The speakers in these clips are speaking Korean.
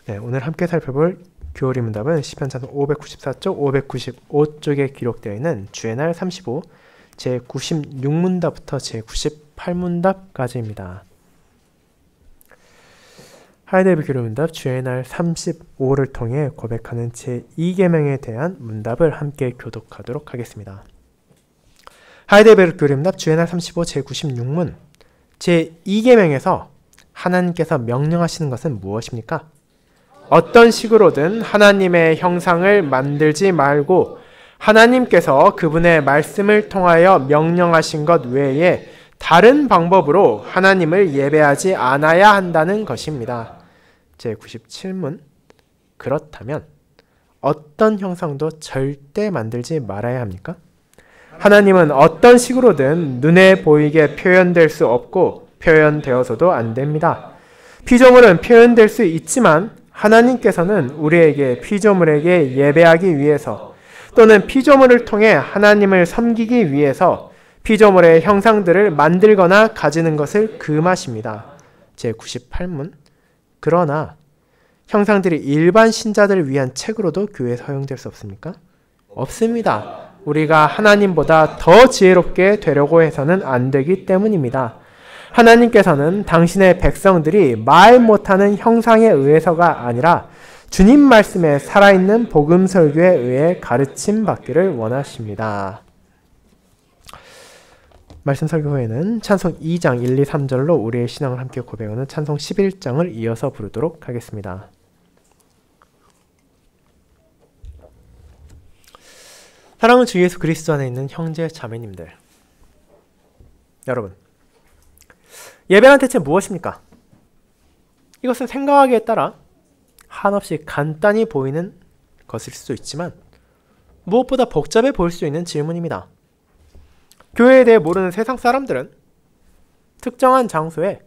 네, 오늘 함께 살펴볼 교리 문답은 시편 찬송 594쪽, 595쪽에 기록되어 있는 주의 날 35, 제96문답부터 제98문답까지입니다. 하이데르 교리 문답 주의 날 35를 통해 고백하는 제2계명에 대한 문답을 함께 교독하도록 하겠습니다. 하이데르 교리 문답 주의 날 35 제96문 제2계명에서 하나님께서 명령하시는 것은 무엇입니까? 어떤 식으로든 하나님의 형상을 만들지 말고 하나님께서 그분의 말씀을 통하여 명령하신 것 외에 다른 방법으로 하나님을 예배하지 않아야 한다는 것입니다. 제97문 그렇다면 어떤 형상도 절대 만들지 말아야 합니까? 하나님은 어떤 식으로든 눈에 보이게 표현될 수 없고 표현되어서도 안 됩니다. 피조물은 표현될 수 있지만 하나님께서는 우리에게 피조물에게 예배하기 위해서 또는 피조물을 통해 하나님을 섬기기 위해서 피조물의 형상들을 만들거나 가지는 것을 금하십니다. 제98문 그러나 형상들이 일반 신자들을 위한 책으로도 교회에 허용될 수 없습니까? 없습니다. 우리가 하나님보다 더 지혜롭게 되려고 해서는 안 되기 때문입니다. 하나님께서는 당신의 백성들이 말 못하는 형상에 의해서가 아니라 주님 말씀에 살아있는 복음 설교에 의해 가르침 받기를 원하십니다. 말씀 설교 후에는 찬송 2장 1, 2, 3절로 우리의 신앙을 함께 고백하는 찬송 11장을 이어서 부르도록 하겠습니다. 사랑하는 주 예수 그리스도 안에 있는 형제 자매님들, 여러분, 예배란 대체 무엇입니까? 이것은 생각하기에 따라 한없이 간단히 보이는 것일 수도 있지만 무엇보다 복잡해 보일 수 있는 질문입니다. 교회에 대해 모르는 세상 사람들은 특정한 장소에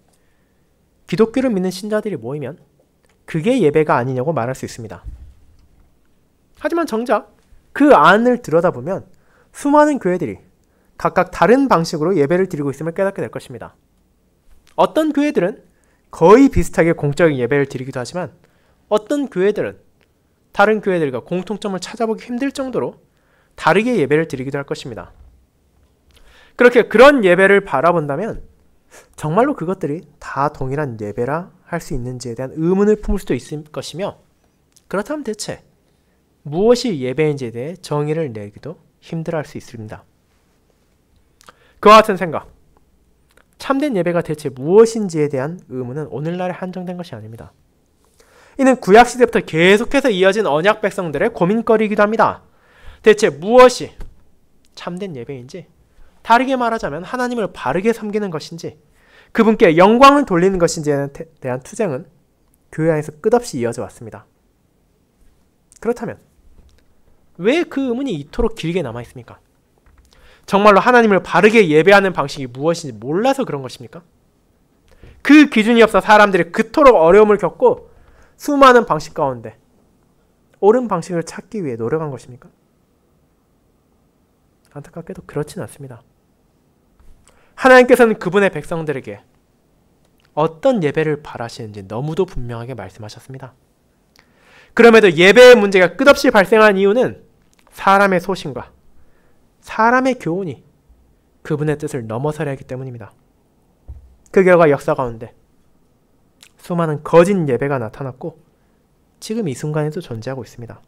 기독교를 믿는 신자들이 모이면 그게 예배가 아니냐고 말할 수 있습니다. 하지만 정작 그 안을 들여다보면 수많은 교회들이 각각 다른 방식으로 예배를 드리고 있음을 깨닫게 될 것입니다. 어떤 교회들은 거의 비슷하게 공적인 예배를 드리기도 하지만 어떤 교회들은 다른 교회들과 공통점을 찾아보기 힘들 정도로 다르게 예배를 드리기도 할 것입니다. 그렇게 그런 예배를 바라본다면 정말로 그것들이 다 동일한 예배라 할 수 있는지에 대한 의문을 품을 수도 있을 것이며 그렇다면 대체 무엇이 예배인지에 대해 정의를 내기도 힘들어할 수 있습니다. 그와 같은 생각, 참된 예배가 대체 무엇인지에 대한 의문은 오늘날에 한정된 것이 아닙니다. 이는 구약시대부터 계속해서 이어진 언약 백성들의 고민거리이기도 합니다. 대체 무엇이 참된 예배인지, 다르게 말하자면 하나님을 바르게 섬기는 것인지, 그분께 영광을 돌리는 것인지에 대한 투쟁은 교회 안에서 끝없이 이어져 왔습니다. 그렇다면 왜 그 의문이 이토록 길게 남아있습니까? 정말로 하나님을 바르게 예배하는 방식이 무엇인지 몰라서 그런 것입니까? 그 기준이 없어 사람들이 그토록 어려움을 겪고 수많은 방식 가운데 옳은 방식을 찾기 위해 노력한 것입니까? 안타깝게도 그렇진 않습니다. 하나님께서는 그분의 백성들에게 어떤 예배를 바라시는지 너무도 분명하게 말씀하셨습니다. 그럼에도 예배의 문제가 끝없이 발생한 이유는 사람의 소신과 사람의 교훈이 그분의 뜻을 넘어서려 하기 때문입니다. 그 결과 역사 가운데 수많은 거짓 예배가 나타났고 지금 이 순간에도 존재하고 있습니다.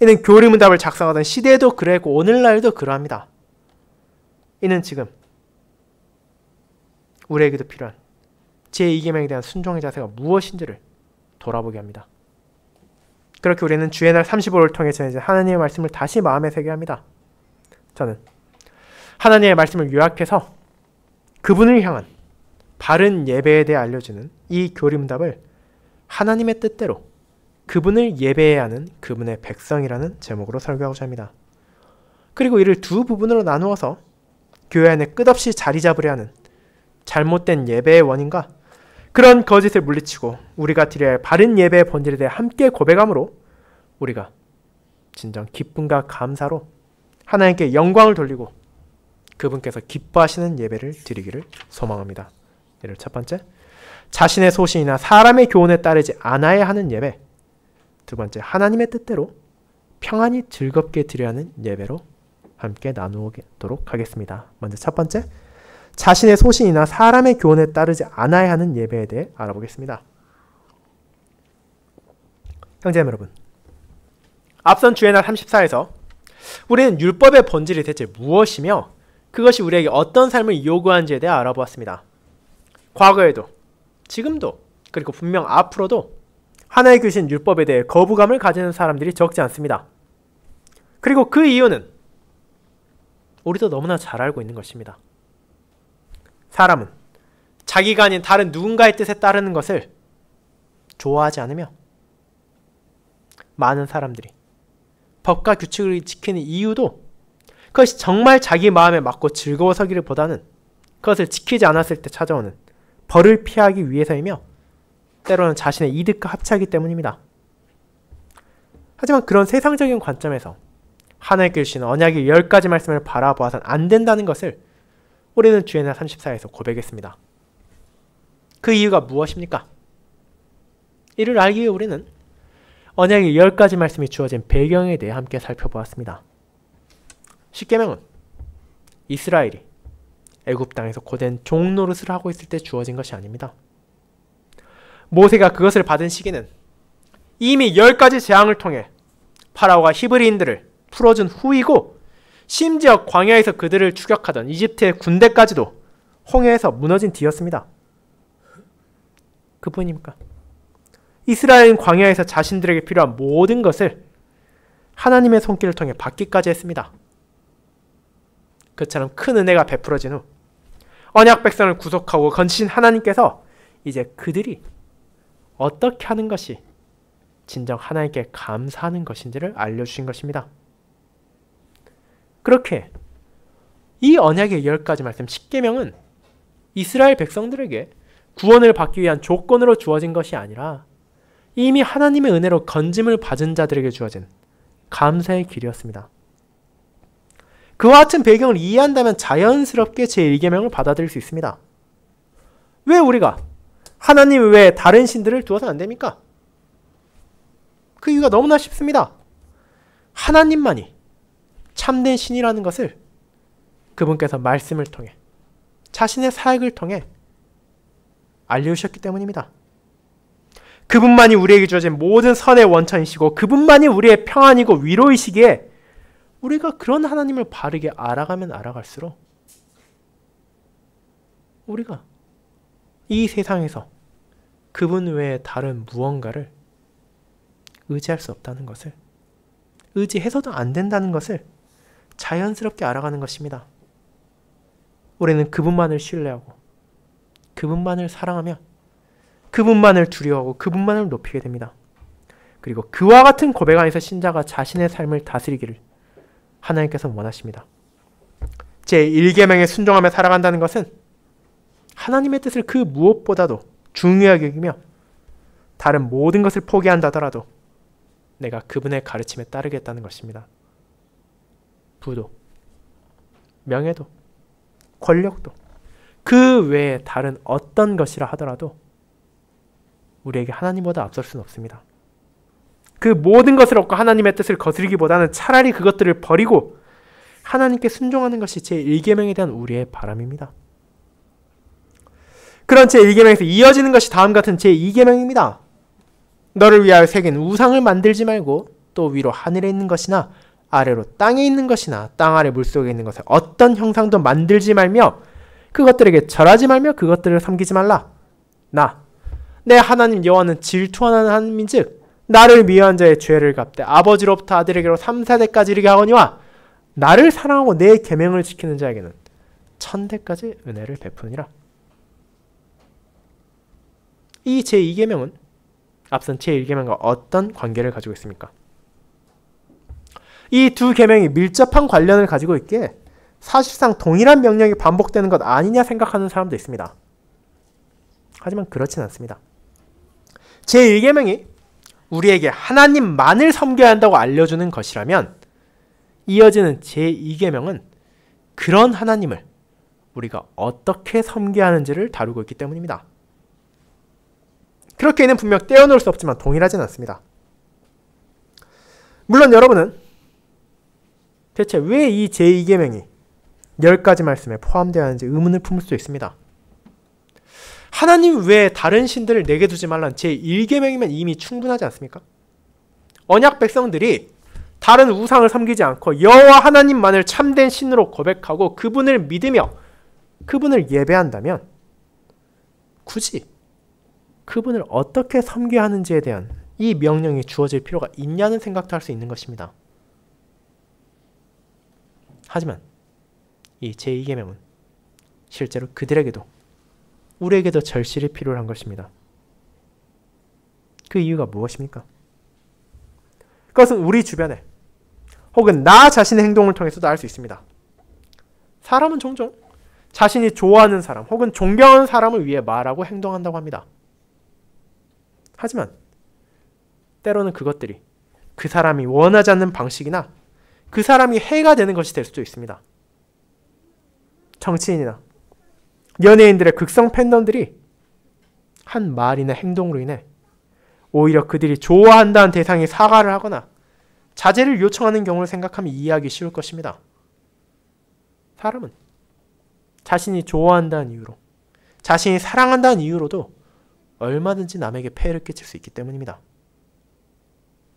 이는 교리 문답을 작성하던 시대에도 그랬고 오늘날도 그러합니다. 이는 지금 우리에게도 필요한 제2계명에 대한 순종의 자세가 무엇인지를 돌아보게 합니다. 그렇게 우리는 주의 날 35를 통해 전해진 하나님의 말씀을 다시 마음에 새게 합니다. 저는 하나님의 말씀을 요약해서 그분을 향한 바른 예배에 대해 알려주는 이 교리 문답을 하나님의 뜻대로 그분을 예배해야 하는 그분의 백성이라는 제목으로 설교하고자 합니다. 그리고 이를 두 부분으로 나누어서 교회 안에 끝없이 자리 잡으려 하는 잘못된 예배의 원인과 그런 거짓을 물리치고 우리가 드려야 할 바른 예배의 본질에 대해 함께 고백함으로 우리가 진정 기쁨과 감사로 하나님께 영광을 돌리고 그분께서 기뻐하시는 예배를 드리기를 소망합니다. 예를 첫 번째, 자신의 소신이나 사람의 교훈에 따르지 않아야 하는 예배. 두 번째, 하나님의 뜻대로 평안히 즐겁게 드려야 하는 예배로 함께 나누도록 하겠습니다. 먼저 첫 번째, 자신의 소신이나 사람의 교훈에 따르지 않아야 하는 예배에 대해 알아보겠습니다. 형제님 여러분, 앞선 주의날 34에서 우리는 율법의 본질이 대체 무엇이며 그것이 우리에게 어떤 삶을 요구하는지에 대해 알아보았습니다. 과거에도, 지금도, 그리고 분명 앞으로도 하나의 주신 율법에 대해 거부감을 가지는 사람들이 적지 않습니다. 그리고 그 이유는 우리도 너무나 잘 알고 있는 것입니다. 사람은 자기가 아닌 다른 누군가의 뜻에 따르는 것을 좋아하지 않으며 많은 사람들이 법과 규칙을 지키는 이유도 그것이 정말 자기 마음에 맞고 즐거워서기를 보다는 그것을 지키지 않았을 때 찾아오는 벌을 피하기 위해서이며 때로는 자신의 이득과 합치하기 때문입니다. 하지만 그런 세상적인 관점에서 하나님께 주신 언약의 10가지 말씀을 바라보아서는 안 된다는 것을 우리는 주의날 34에서 고백했습니다. 그 이유가 무엇입니까? 이를 알기 위해 우리는 언약의 10가지 말씀이 주어진 배경에 대해 함께 살펴보았습니다. 십계명은 이스라엘이 애굽 땅에서 고된 종노릇을 하고 있을 때 주어진 것이 아닙니다. 모세가 그것을 받은 시기는 이미 10가지 재앙을 통해 파라오가 히브리인들을 풀어준 후이고 심지어 광야에서 그들을 추격하던 이집트의 군대까지도 홍해에서 무너진 뒤였습니다. 그뿐입니까? 이스라엘은 광야에서 자신들에게 필요한 모든 것을 하나님의 손길을 통해 받기까지 했습니다. 그처럼 큰 은혜가 베풀어진 후 언약 백성을 구속하고 건지신 하나님께서 이제 그들이 어떻게 하는 것이 진정 하나님께 감사하는 것인지를 알려주신 것입니다. 그렇게 이 언약의 10가지 말씀 10계명은 이스라엘 백성들에게 구원을 받기 위한 조건으로 주어진 것이 아니라 이미 하나님의 은혜로 건짐을 받은 자들에게 주어진 감사의 길이었습니다. 그와 같은 배경을 이해한다면 자연스럽게 제1계명을 받아들일 수 있습니다. 왜 우리가 하나님 외에 다른 신들을 두어서는 안 됩니까? 그 이유가 너무나 쉽습니다. 하나님만이 참된 신이라는 것을 그분께서 말씀을 통해 자신의 사역을 통해 알려주셨기 때문입니다. 그분만이 우리에게 주어진 모든 선의 원천이시고 그분만이 우리의 평안이고 위로이시기에 우리가 그런 하나님을 바르게 알아가면 알아갈수록 우리가 이 세상에서 그분 외에 다른 무언가를 의지할 수 없다는 것을, 의지해서도 안 된다는 것을 자연스럽게 알아가는 것입니다. 우리는 그분만을 신뢰하고 그분만을 사랑하며 그분만을 두려워하고 그분만을 높이게 됩니다. 그리고 그와 같은 고백 안에서 신자가 자신의 삶을 다스리기를 하나님께서 원하십니다. 제1계명에 순종하며 살아간다는 것은 하나님의 뜻을 그 무엇보다도 중요하게 여기며 다른 모든 것을 포기한다더라도 내가 그분의 가르침에 따르겠다는 것입니다. 부도, 명예도, 권력도 그 외에 다른 어떤 것이라 하더라도 우리에게 하나님보다 앞설 수는 없습니다. 그 모든 것을 얻고 하나님의 뜻을 거스르기보다는 차라리 그것들을 버리고 하나님께 순종하는 것이 제1계명에 대한 우리의 바람입니다. 그런 제1계명에서 이어지는 것이 다음 같은 제2계명입니다. 너를 위하여 새긴 우상을 만들지 말고 또 위로 하늘에 있는 것이나 아래로 땅에 있는 것이나 땅 아래 물속에 있는 것을 어떤 형상도 만들지 말며 그것들에게 절하지 말며 그것들을 섬기지 말라. 내 하나님 여호와는 질투하는 하나님인즉 나를 미워한 자의 죄를 갚되 아버지로부터 아들에게로 3,4대까지 이르게 하거니와 나를 사랑하고 내 계명을 지키는 자에게는 1,000대까지 은혜를 베푸니라. 이 제2계명은 앞선 제1계명과 어떤 관계를 가지고 있습니까? 이 두 계명이 밀접한 관련을 가지고 있기에 사실상 동일한 명령이 반복되는 것 아니냐 생각하는 사람도 있습니다. 하지만 그렇진 않습니다. 제1계명이 우리에게 하나님만을 섬겨야 한다고 알려주는 것이라면 이어지는 제2계명은 그런 하나님을 우리가 어떻게 섬겨야 하는지를 다루고 있기 때문입니다. 그렇게는 분명 떼어놓을 수 없지만 동일하진 않습니다. 물론 여러분은 대체 왜 이 제2계명이 10가지 말씀에 포함되어 있는지 의문을 품을 수 있습니다. 하나님 외에 다른 신들을 내게 두지 말라는 제1계명이면 이미 충분하지 않습니까? 언약 백성들이 다른 우상을 섬기지 않고 여호와 하나님만을 참된 신으로 고백하고 그분을 믿으며 그분을 예배한다면 굳이 그분을 어떻게 섬겨야 하는지에 대한 이 명령이 주어질 필요가 있냐는 생각도 할 수 있는 것입니다. 하지만 이 제2계명은 실제로 그들에게도 우리에게도 절실히 필요한 것입니다. 그 이유가 무엇입니까? 그것은 우리 주변에 혹은 나 자신의 행동을 통해서도 알 수 있습니다. 사람은 종종 자신이 좋아하는 사람 혹은 존경하는 사람을 위해 말하고 행동한다고 합니다. 하지만 때로는 그것들이 그 사람이 원하지 않는 방식이나 그 사람이 해가 되는 것이 될 수도 있습니다. 정치인이나 연예인들의 극성 팬덤들이 한 말이나 행동으로 인해 오히려 그들이 좋아한다는 대상이 사과를 하거나 자제를 요청하는 경우를 생각하면 이해하기 쉬울 것입니다. 사람은 자신이 좋아한다는 이유로, 자신이 사랑한다는 이유로도 얼마든지 남에게 폐해를 끼칠 수 있기 때문입니다.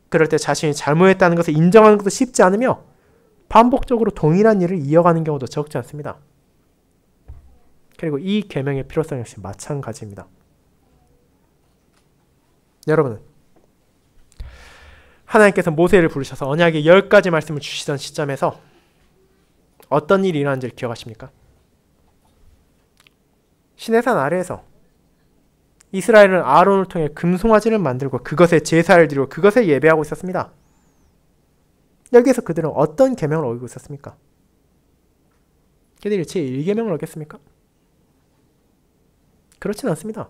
그럴 때 자신이 잘못했다는 것을 인정하는 것도 쉽지 않으며 반복적으로 동일한 일을 이어가는 경우도 적지 않습니다. 그리고 이 계명의 필요성 역시 마찬가지입니다. 여러분은 하나님께서 모세를 부르셔서 언약의 10가지 말씀을 주시던 시점에서 어떤 일이 일어난지를 기억하십니까? 시내산 아래에서 이스라엘은 아론을 통해 금송아지를 만들고 그것에 제사를 드리고 그것에 예배하고 있었습니다. 여기에서 그들은 어떤 계명을 어기고 있었습니까? 그들이 제1계명을 어겼습니까? 그렇진 않습니다.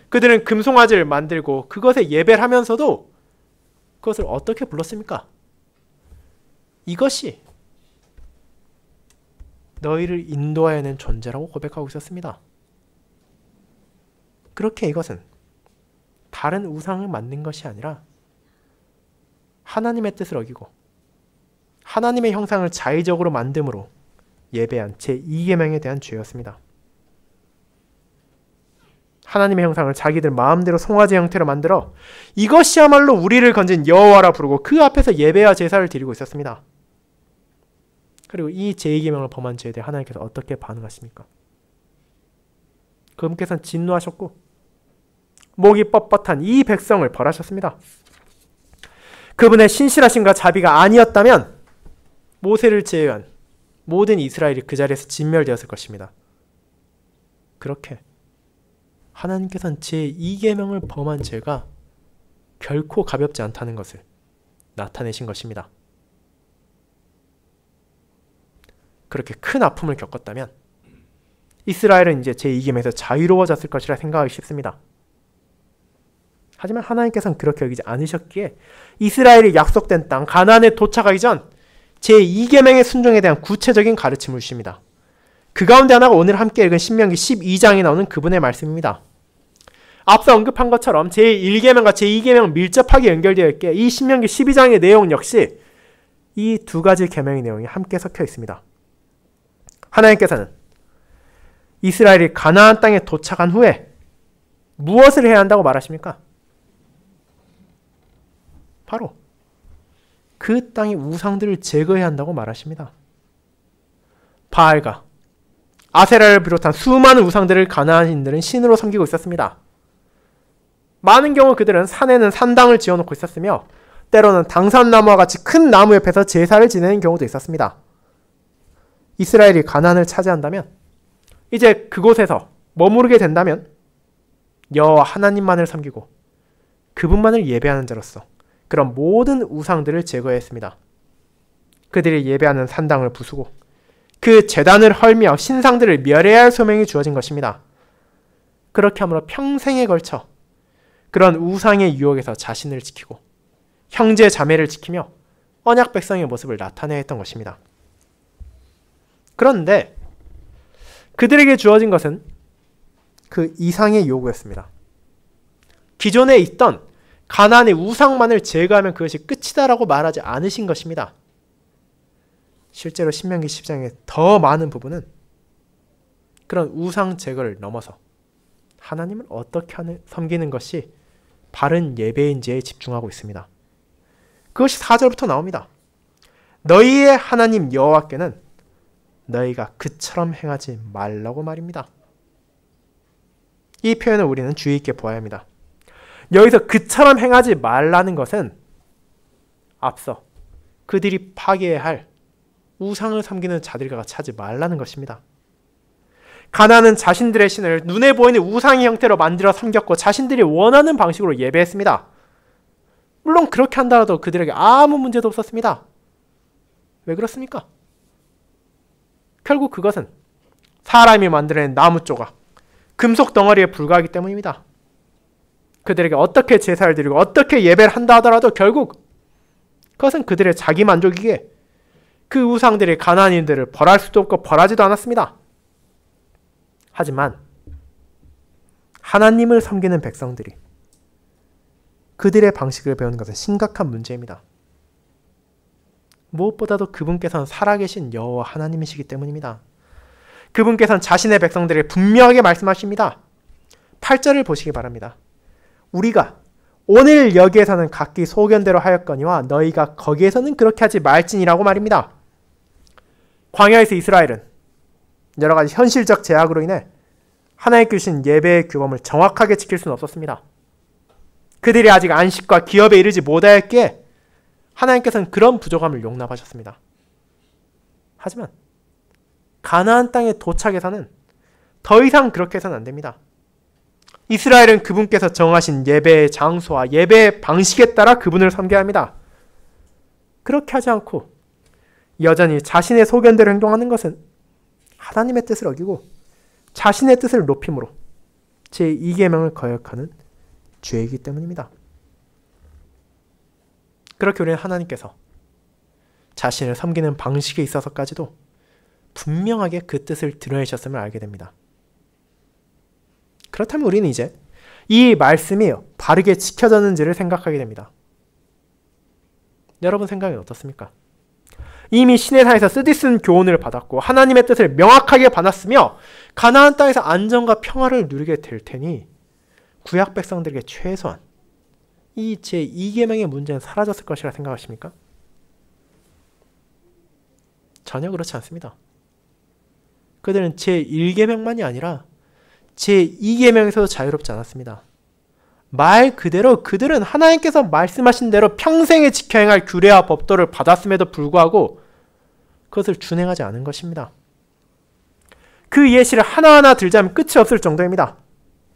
그들은 금송아지를 만들고 그것에 예배를 하면서도 그것을 어떻게 불렀습니까? 이것이 너희를 인도하여낸 존재라고 고백하고 있었습니다. 그렇게 이것은 다른 우상을 만든 것이 아니라 하나님의 뜻을 어기고 하나님의 형상을 자의적으로 만듦으로 예배한 제2계명에 대한 죄였습니다. 하나님의 형상을 자기들 마음대로 송아지 형태로 만들어 이것이야말로 우리를 건진 여호와라 부르고 그 앞에서 예배와 제사를 드리고 있었습니다. 그리고 이 제2계명을 범한 죄에 대해 하나님께서 어떻게 반응하십니까? 그분께서는 진노하셨고 목이 뻣뻣한 이 백성을 벌하셨습니다. 그분의 신실하심과 자비가 아니었다면 모세를 제외한 모든 이스라엘이 그 자리에서 진멸되었을 것입니다. 그렇게 하나님께서는 제2계명을 범한 죄가 결코 가볍지 않다는 것을 나타내신 것입니다. 그렇게 큰 아픔을 겪었다면 이스라엘은 이제 제2계명에서 자유로워졌을 것이라 생각하기 쉽습니다. 하지만 하나님께서는 그렇게 여기지 않으셨기에 이스라엘이 약속된 땅 가나안에 도착하기 전 제2계명의 순종에 대한 구체적인 가르침을 주십니다. 그 가운데 하나가 오늘 함께 읽은 신명기 12장에 나오는 그분의 말씀입니다. 앞서 언급한 것처럼 제1계명과 제2계명은 밀접하게 연결되어 있기에 이 신명기 12장의 내용 역시 이 두 가지 계명의 내용이 함께 섞여 있습니다. 하나님께서는 이스라엘이 가나안 땅에 도착한 후에 무엇을 해야 한다고 말하십니까? 바로 그 땅의 우상들을 제거해야 한다고 말하십니다. 바알과 아세라를 비롯한 수많은 우상들을 가나안인들은 신으로 섬기고 있었습니다. 많은 경우 그들은 산에는 산당을 지어놓고 있었으며 때로는 당산나무와 같이 큰 나무 옆에서 제사를 지내는 경우도 있었습니다. 이스라엘이 가나안을 차지한다면 이제 그곳에서 머무르게 된다면 여호와 하나님만을 섬기고 그분만을 예배하는 자로서 그런 모든 우상들을 제거했습니다. 그들이 예배하는 산당을 부수고 그 제단을 헐며 신상들을 멸해야 할 소명이 주어진 것입니다. 그렇게 함으로 평생에 걸쳐 그런 우상의 유혹에서 자신을 지키고 형제 자매를 지키며 언약 백성의 모습을 나타내야 했던 것입니다. 그런데 그들에게 주어진 것은 그 이상의 요구였습니다. 기존에 있던 가나안의 우상만을 제거하면 그것이 끝이다라고 말하지 않으신 것입니다. 실제로 신명기 10장의 더 많은 부분은 그런 우상 제거를 넘어서 하나님을 어떻게 섬기는 것이 바른 예배인지에 집중하고 있습니다. 그것이 4절부터 나옵니다. 너희의 하나님 여호와께는 너희가 그처럼 행하지 말라고 말입니다. 이 표현을 우리는 주의 있게 보아야 합니다. 여기서 그처럼 행하지 말라는 것은 앞서 그들이 파괴해야 할 우상을 섬기는 자들과 같이 하지 말라는 것입니다. 가나안은 자신들의 신을 눈에 보이는 우상의 형태로 만들어 섬겼고 자신들이 원하는 방식으로 예배했습니다. 물론 그렇게 한다라도 그들에게 아무 문제도 없었습니다. 왜 그렇습니까? 결국 그것은 사람이 만들어낸 나무 조각, 금속 덩어리에 불과하기 때문입니다. 그들에게 어떻게 제사를 드리고 어떻게 예배를 한다 하더라도 결국 그것은 그들의 자기 만족이기에 그 우상들이 가나안인들을 벌할 수도 없고 벌하지도 않았습니다. 하지만 하나님을 섬기는 백성들이 그들의 방식을 배우는 것은 심각한 문제입니다. 무엇보다도 그분께서는 살아계신 여호와 하나님이시기 때문입니다. 그분께서는 자신의 백성들에게 분명하게 말씀하십니다. 8절을 보시기 바랍니다. 우리가 오늘 여기에서는 각기 소견대로 하였거니와 너희가 거기에서는 그렇게 하지 말지니라고 말입니다. 광야에서 이스라엘은 여러 가지 현실적 제약으로 인해 하나님께 주신 예배의 규범을 정확하게 지킬 수는 없었습니다. 그들이 아직 안식과 기업에 이르지 못하였기에 하나님께서는 그런 부족함을 용납하셨습니다. 하지만 가나안 땅에 도착해서는 더 이상 그렇게 해서는 안 됩니다. 이스라엘은 그분께서 정하신 예배의 장소와 예배의 방식에 따라 그분을 섬겨야 합니다. 그렇게 하지 않고 여전히 자신의 소견대로 행동하는 것은 하나님의 뜻을 어기고 자신의 뜻을 높임으로 제2계명을 거역하는 죄이기 때문입니다. 그렇게 우리는 하나님께서 자신을 섬기는 방식에 있어서까지도 분명하게 그 뜻을 드러내셨음을 알게 됩니다. 그렇다면 우리는 이제 이 말씀이 바르게 지켜졌는지를 생각하게 됩니다. 여러분 생각이 어떻습니까? 이미 시내산에서 쓰디쓴 교훈을 받았고 하나님의 뜻을 명확하게 받았으며 가나안 땅에서 안정과 평화를 누리게 될 테니 구약 백성들에게 최소한 이 제2계명의 문제는 사라졌을 것이라 생각하십니까? 전혀 그렇지 않습니다. 그들은 제1계명만이 아니라 제2계명에서도 자유롭지 않았습니다. 말 그대로 그들은 하나님께서 말씀하신 대로 평생에 지켜야 할 규례와 법도를 받았음에도 불구하고 그것을 준행하지 않은 것입니다. 그 예시를 하나하나 들자면 끝이 없을 정도입니다.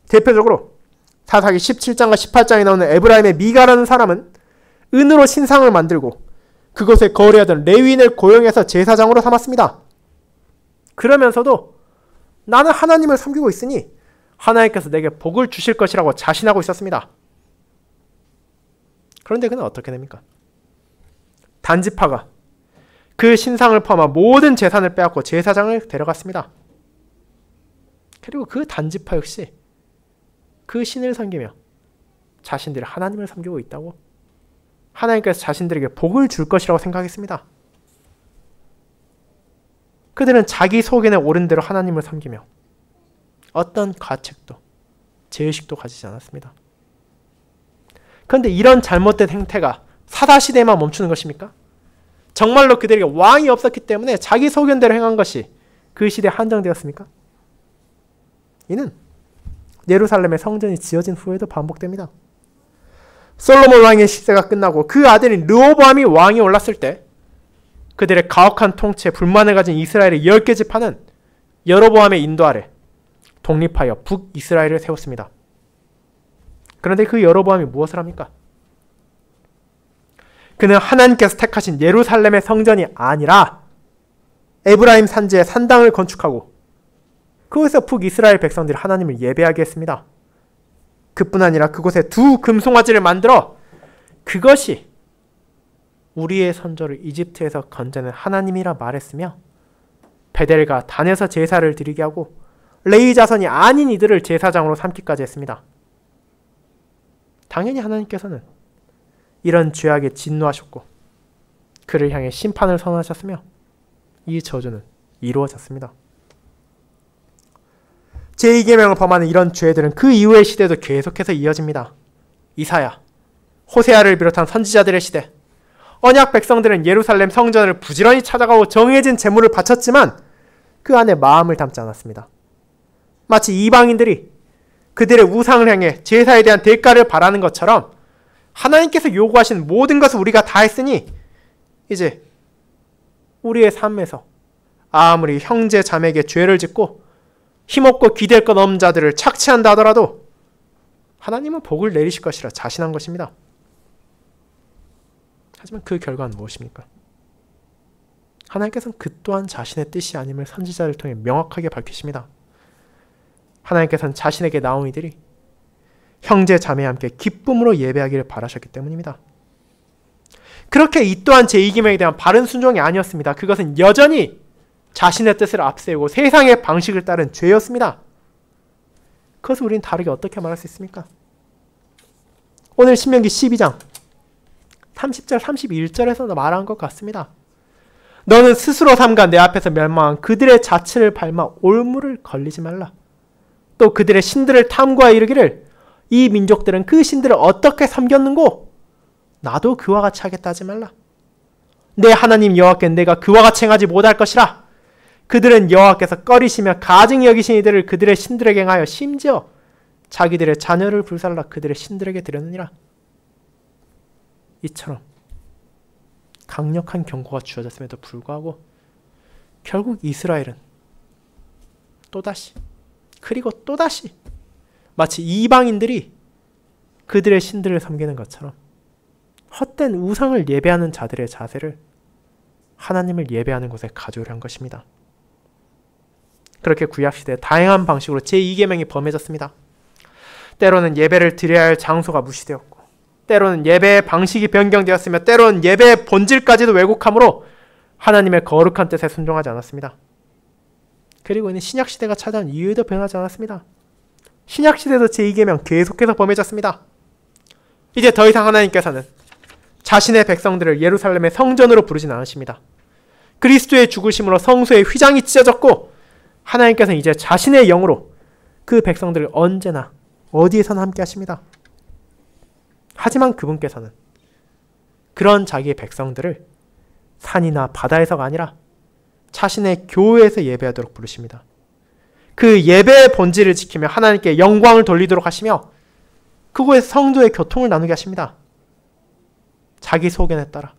대표적으로 사사기 17장과 18장에 나오는 에브라임의 미가라는 사람은 은으로 신상을 만들고 그곳에 거래하던 레위인을 고용해서 제사장으로 삼았습니다. 그러면서도 나는 하나님을 섬기고 있으니 하나님께서 내게 복을 주실 것이라고 자신하고 있었습니다. 그런데 그는 어떻게 됩니까? 단지파가 그 신상을 포함한 모든 재산을 빼앗고 제사장을 데려갔습니다. 그리고 그 단지파 역시 그 신을 섬기며 자신들이 하나님을 섬기고 있다고 하나님께서 자신들에게 복을 줄 것이라고 생각했습니다. 그들은 자기 소견에 옳은 대로 하나님을 섬기며 어떤 가책도 죄의식도 가지지 않았습니다. 그런데 이런 잘못된 행태가 사사시대에만 멈추는 것입니까? 정말로 그들에게 왕이 없었기 때문에 자기 소견대로 행한 것이 그 시대에 한정되었습니까? 이는 예루살렘의 성전이 지어진 후에도 반복됩니다. 솔로몬 왕의 시대가 끝나고 그 아들인 르호보암이 왕이 올랐을 때 그들의 가혹한 통치에 불만을 가진 이스라엘의 10개 지파는 여로보암의 인도 아래 독립하여 북이스라엘을 세웠습니다. 그런데 그 여로보암이 무엇을 합니까? 그는 하나님께서 택하신 예루살렘의 성전이 아니라 에브라임 산지에 산당을 건축하고 그곳에서 북이스라엘 백성들이 하나님을 예배하게 했습니다. 그뿐 아니라 그곳에 두 금송아지를 만들어 그것이 우리의 선조를 이집트에서 건져낸 하나님이라 말했으며 베델과 단에서 제사를 드리게 하고 레위 자손이 아닌 이들을 제사장으로 삼기까지 했습니다. 당연히 하나님께서는 이런 죄악에 진노하셨고 그를 향해 심판을 선언하셨으며 이 저주는 이루어졌습니다. 제2계명을 범하는 이런 죄들은 그 이후의 시대도 계속해서 이어집니다. 이사야, 호세아를 비롯한 선지자들의 시대, 언약 백성들은 예루살렘 성전을 부지런히 찾아가고 정해진 제물을 바쳤지만 그 안에 마음을 담지 않았습니다. 마치 이방인들이 그들의 우상을 향해 제사에 대한 대가를 바라는 것처럼 하나님께서 요구하신 모든 것을 우리가 다 했으니 이제 우리의 삶에서 아무리 형제 자매에게 죄를 짓고 힘없고 기댈 것 없는 자들을 착취한다 하더라도 하나님은 복을 내리실 것이라 자신한 것입니다. 하지만 그 결과는 무엇입니까? 하나님께서는 그 또한 자신의 뜻이 아님을 선지자를 통해 명확하게 밝히십니다. 하나님께서는 자신에게 나온 이들이 형제 자매와 함께 기쁨으로 예배하기를 바라셨기 때문입니다. 그렇게 이 또한 제2계명에 대한 바른 순종이 아니었습니다. 그것은 여전히 자신의 뜻을 앞세우고 세상의 방식을 따른 죄였습니다. 그것을 우리는 다르게 어떻게 말할 수 있습니까? 오늘 신명기 12장 30절 31절에서 말한 것 같습니다. 너는 스스로 삼가 내 앞에서 멸망한 그들의 자취를 밟아 올무를 걸리지 말라. 또 그들의 신들을 탐구하여 이르기를 이 민족들은 그 신들을 어떻게 섬겼는고 나도 그와 같이 하겠다 하지 말라. 내 하나님 여호와께 내가 그와 같이 행하지 못할 것이라. 그들은 여호와께서 꺼리시며 가증히 여기신 이들을 그들의 신들에게 행하여 심지어 자기들의 자녀를 불살라 그들의 신들에게 드렸느니라. 이처럼 강력한 경고가 주어졌음에도 불구하고 결국 이스라엘은 또다시 그리고 또다시 마치 이방인들이 그들의 신들을 섬기는 것처럼 헛된 우상을 예배하는 자들의 자세를 하나님을 예배하는 곳에 가져오려 한 것입니다. 그렇게 구약시대에 다양한 방식으로 제2계명이 범해졌습니다. 때로는 예배를 드려야 할 장소가 무시되었고 때로는 예배의 방식이 변경되었으며 때로는 예배의 본질까지도 왜곡함으로 하나님의 거룩한 뜻에 순종하지 않았습니다. 그리고 이는 신약시대가 찾아온 이후에도 변하지 않았습니다. 신약시대도 제2계명 계속해서 범해졌습니다. 이제 더 이상 하나님께서는 자신의 백성들을 예루살렘의 성전으로 부르진 않으십니다. 그리스도의 죽으심으로 성소의 휘장이 찢어졌고 하나님께서는 이제 자신의 영으로 그 백성들을 언제나 어디에서나 함께 하십니다. 하지만 그분께서는 그런 자기의 백성들을 산이나 바다에서가 아니라 자신의 교회에서 예배하도록 부르십니다. 그 예배의 본질을 지키며 하나님께 영광을 돌리도록 하시며 그곳에서 성도의 교통을 나누게 하십니다. 자기 소견에 따라,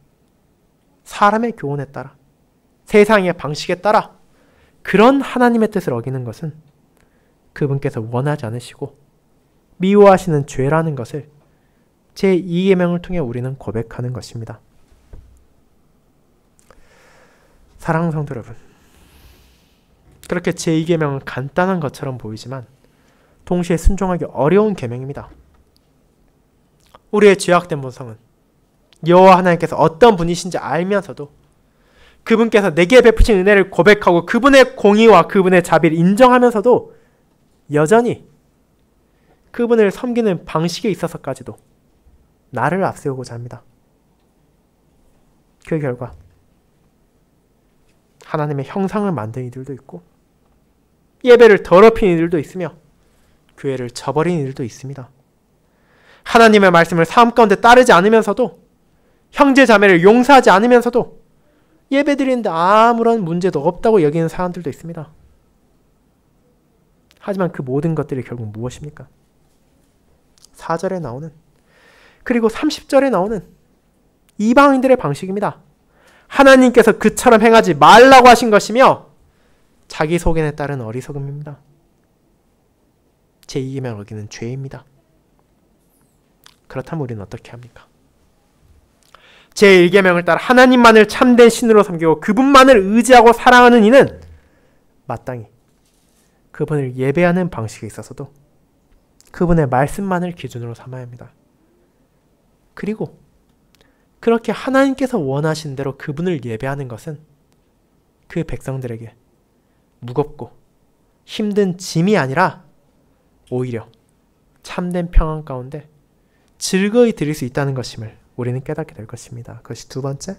사람의 교훈에 따라, 세상의 방식에 따라 그런 하나님의 뜻을 어기는 것은 그분께서 원하지 않으시고 미워하시는 죄라는 것을 제2계명을 통해 우리는 고백하는 것입니다. 사랑하는 성도 여러분, 그렇게 제2계명은 간단한 것처럼 보이지만 동시에 순종하기 어려운 계명입니다. 우리의 죄악된 본성은 여호와 하나님께서 어떤 분이신지 알면서도 그분께서 내게 베푸신 은혜를 고백하고 그분의 공의와 그분의 자비를 인정하면서도 여전히 그분을 섬기는 방식에 있어서까지도 나를 앞세우고자 합니다. 그 결과 하나님의 형상을 만든 이들도 있고 예배를 더럽힌 이들도 있으며 교회를 저버린 이들도 있습니다. 하나님의 말씀을 삶 가운데 따르지 않으면서도 형제 자매를 용서하지 않으면서도 예배드리는데 아무런 문제도 없다고 여기는 사람들도 있습니다. 하지만 그 모든 것들이 결국 무엇입니까? 4절에 나오는 그리고 30절에 나오는 이방인들의 방식입니다. 하나님께서 그처럼 행하지 말라고 하신 것이며 자기 소견에 따른 어리석음입니다. 제2계명을 어기는 죄입니다. 그렇다면 우리는 어떻게 합니까? 제1계명을 따라 하나님만을 참된 신으로 섬기고 그분만을 의지하고 사랑하는 이는 마땅히 그분을 예배하는 방식에 있어서도 그분의 말씀만을 기준으로 삼아야 합니다. 그리고 그렇게 하나님께서 원하신 대로 그분을 예배하는 것은 그 백성들에게 무겁고 힘든 짐이 아니라 오히려 참된 평안 가운데 즐거이 드릴 수 있다는 것임을 우리는 깨닫게 될 것입니다. 그것이 두 번째,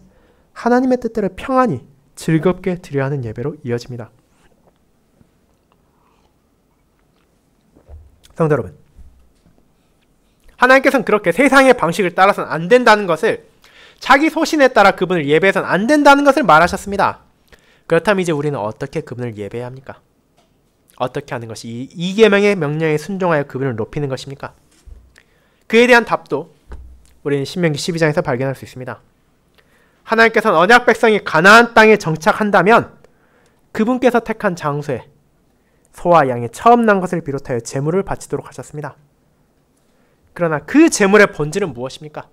하나님의 뜻대로 평안히 즐겁게 드려야 하는 예배로 이어집니다. 성도 여러분, 하나님께서는 그렇게 세상의 방식을 따라서는 안 된다는 것을, 자기 소신에 따라 그분을 예배해서는 안 된다는 것을 말하셨습니다. 그렇다면 이제 우리는 어떻게 그분을 예배해야 합니까? 어떻게 하는 것이 이 계명의 명령에 순종하여 그분을 높이는 것입니까? 그에 대한 답도 우리는 신명기 12장에서 발견할 수 있습니다. 하나님께서는 언약 백성이 가나안 땅에 정착한다면 그분께서 택한 장소에 소와 양의 처음 난 것을 비롯하여 제물을 바치도록 하셨습니다. 그러나 그 제물의 본질은 무엇입니까?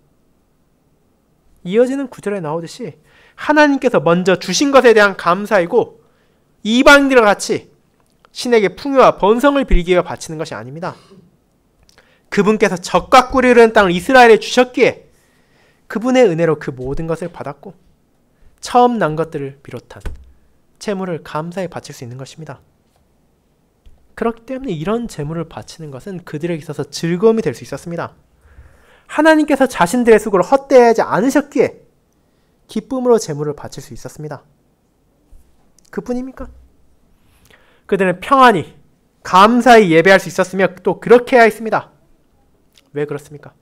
이어지는 구절에 나오듯이 하나님께서 먼저 주신 것에 대한 감사이고, 이방인들과 같이 신에게 풍요와 번성을 빌기 위해 바치는 것이 아닙니다. 그분께서 젖과 꿀이 흐르는 땅을 이스라엘에 주셨기에 그분의 은혜로 그 모든 것을 받았고, 처음 난 것들을 비롯한 제물을 감사히 바칠 수 있는 것입니다. 그렇기 때문에 이런 제물을 바치는 것은 그들에게 있어서 즐거움이 될 수 있었습니다. 하나님께서 자신들의 수고를 헛되이 않으셨기에 기쁨으로 제물을 바칠 수 있었습니다. 그뿐입니까? 그들은 평안히 감사히 예배할 수 있었으며 또 그렇게 해야 했습니다. 왜 그렇습니까?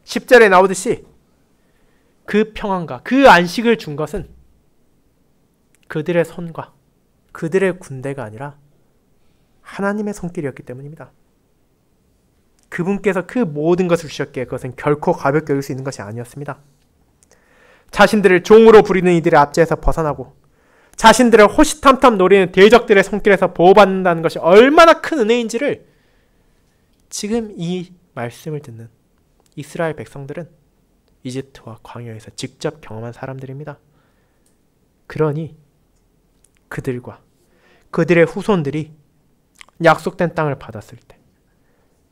10절에 나오듯이 그 평안과 그 안식을 준 것은 그들의 손과 그들의 군대가 아니라 하나님의 손길이었기 때문입니다. 그분께서 그 모든 것을 주셨기에 그것은 결코 가볍게 여길 수 있는 것이 아니었습니다. 자신들을 종으로 부리는 이들의 압제에서 벗어나고 자신들을 호시탐탐 노리는 대적들의 손길에서 보호받는다는 것이 얼마나 큰 은혜인지를 지금 이 말씀을 듣는 이스라엘 백성들은 이집트와 광야에서 직접 경험한 사람들입니다. 그러니 그들과 그들의 후손들이 약속된 땅을 받았을 때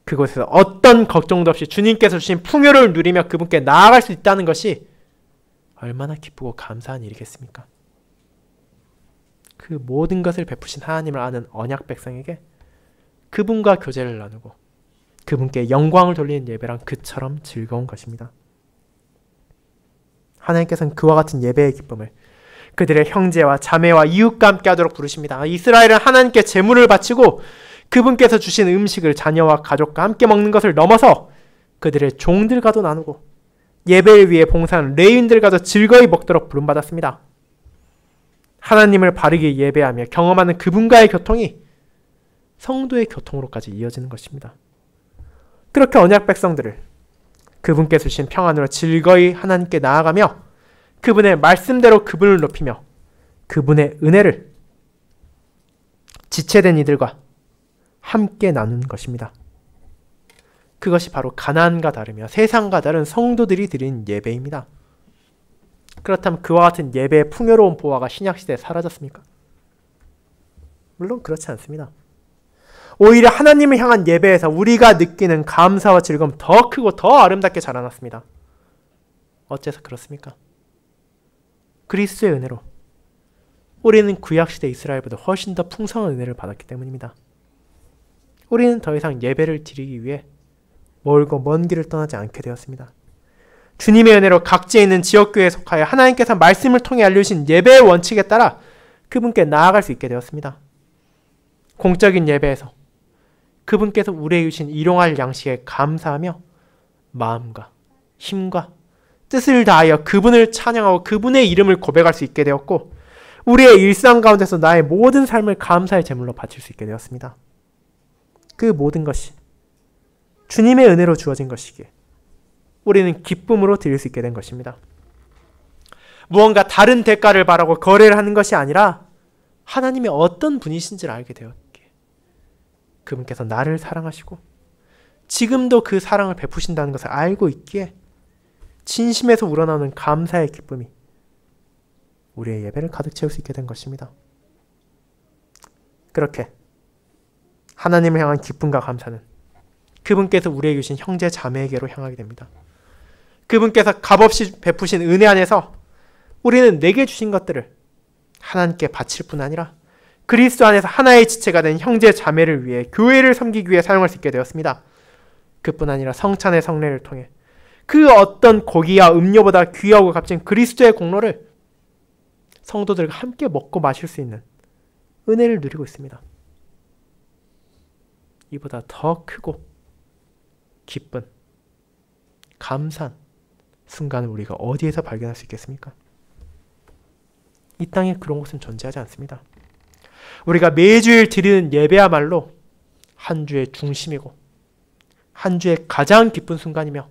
그곳에서 어떤 걱정도 없이 주님께서 주신 풍요를 누리며 그분께 나아갈 수 있다는 것이 얼마나 기쁘고 감사한 일이겠습니까? 그 모든 것을 베푸신 하나님을 아는 언약 백성에게 그분과 교제를 나누고 그분께 영광을 돌리는 예배란 그처럼 즐거운 것입니다. 하나님께서는 그와 같은 예배의 기쁨을 그들의 형제와 자매와 이웃과 함께 하도록 부르십니다. 이스라엘은 하나님께 제물을 바치고 그분께서 주신 음식을 자녀와 가족과 함께 먹는 것을 넘어서 그들의 종들과도 나누고 예배를 위해 봉사하는 레위인들과도 즐거이 먹도록 부름받았습니다. 하나님을 바르게 예배하며 경험하는 그분과의 교통이 성도의 교통으로까지 이어지는 것입니다. 그렇게 언약 백성들을 그분께서 주신 평안으로 즐거이 하나님께 나아가며 그분의 말씀대로 그분을 높이며 그분의 은혜를 지체된 이들과 함께 나누는 것입니다. 그것이 바로 가나안과 다르며 세상과 다른 성도들이 드린 예배입니다. 그렇다면 그와 같은 예배의 풍요로운 보화가 신약시대에 사라졌습니까? 물론 그렇지 않습니다. 오히려 하나님을 향한 예배에서 우리가 느끼는 감사와 즐거움 더 크고 더 아름답게 자라났습니다. 어째서 그렇습니까? 그리스도의 은혜로 우리는 구약시대 이스라엘보다 훨씬 더 풍성한 은혜를 받았기 때문입니다. 우리는 더 이상 예배를 드리기 위해 멀고 먼 길을 떠나지 않게 되었습니다. 주님의 은혜로 각지에 있는 지역교회에 속하여 하나님께서 말씀을 통해 알려주신 예배의 원칙에 따라 그분께 나아갈 수 있게 되었습니다. 공적인 예배에서 그분께서 우리에게 주신 일용할 양식에 감사하며 마음과 힘과 뜻을 다하여 그분을 찬양하고 그분의 이름을 고백할 수 있게 되었고 우리의 일상 가운데서 나의 모든 삶을 감사의 제물로 바칠 수 있게 되었습니다. 그 모든 것이 주님의 은혜로 주어진 것이기에 우리는 기쁨으로 드릴 수 있게 된 것입니다. 무언가 다른 대가를 바라고 거래를 하는 것이 아니라 하나님이 어떤 분이신지를 알게 되었기에 그분께서 나를 사랑하시고 지금도 그 사랑을 베푸신다는 것을 알고 있기에 진심에서 우러나오는 감사의 기쁨이 우리의 예배를 가득 채울 수 있게 된 것입니다. 그렇게 하나님을 향한 기쁨과 감사는 그분께서 우리에게 주신 형제 자매에게로 향하게 됩니다. 그분께서 값없이 베푸신 은혜 안에서 우리는 내게 주신 것들을 하나님께 바칠 뿐 아니라 그리스도 안에서 하나의 지체가 된 형제 자매를 위해 교회를 섬기기 위해 사용할 수 있게 되었습니다. 그뿐 아니라 성찬의 성례를 통해 그 어떤 고기와 음료보다 귀하고 값진 그리스도의 공로를 성도들과 함께 먹고 마실 수 있는 은혜를 누리고 있습니다. 이보다 더 크고 기쁜 감사한 순간을 우리가 어디에서 발견할 수 있겠습니까? 이 땅에 그런 곳은 존재하지 않습니다. 우리가 매주일 드리는 예배야말로 한 주의 중심이고 한 주의 가장 기쁜 순간이며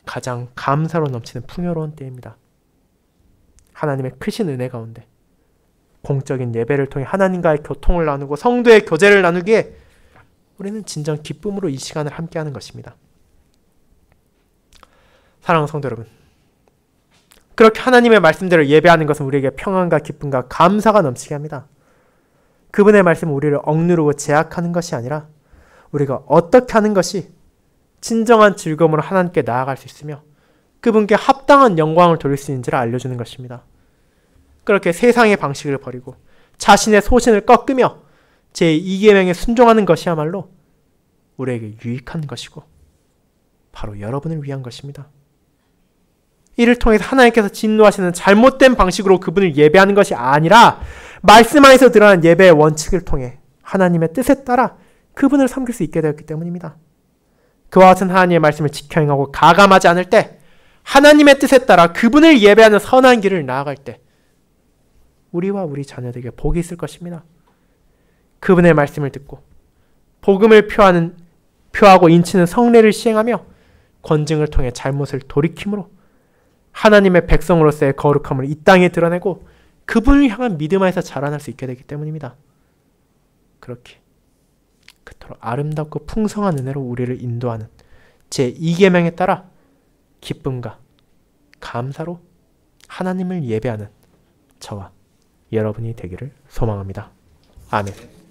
가장 감사로 넘치는 풍요로운 때입니다. 하나님의 크신 은혜 가운데 공적인 예배를 통해 하나님과의 교통을 나누고 성도의 교제를 나누기에 우리는 진정 기쁨으로 이 시간을 함께하는 것입니다. 사랑하는 성도 여러분, 그렇게 하나님의 말씀대로 예배하는 것은 우리에게 평안과 기쁨과 감사가 넘치게 합니다. 그분의 말씀은 우리를 억누르고 제약하는 것이 아니라 우리가 어떻게 하는 것이 진정한 즐거움으로 하나님께 나아갈 수 있으며 그분께 합당한 영광을 돌릴 수 있는지를 알려주는 것입니다. 그렇게 세상의 방식을 버리고 자신의 소신을 꺾으며 제2계명에 순종하는 것이야말로 우리에게 유익한 것이고 바로 여러분을 위한 것입니다. 이를 통해서 하나님께서 진노하시는 잘못된 방식으로 그분을 예배하는 것이 아니라 말씀 안에서 드러난 예배의 원칙을 통해 하나님의 뜻에 따라 그분을 섬길 수 있게 되었기 때문입니다. 그와 같은 하나님의 말씀을 지켜 행하고 가감하지 않을 때 하나님의 뜻에 따라 그분을 예배하는 선한 길을 나아갈 때 우리와 우리 자녀들에게 복이 있을 것입니다. 그분의 말씀을 듣고 복음을 표하고 인치는 성례를 시행하며 권징을 통해 잘못을 돌이킴으로 하나님의 백성으로서의 거룩함을 이 땅에 드러내고 그분을 향한 믿음 안에서 자라날 수 있게 되기 때문입니다. 그렇게 그토록 아름답고 풍성한 은혜로 우리를 인도하는 제2계명에 따라 기쁨과 감사로 하나님을 예배하는 저와 여러분이 되기를 소망합니다. 아멘.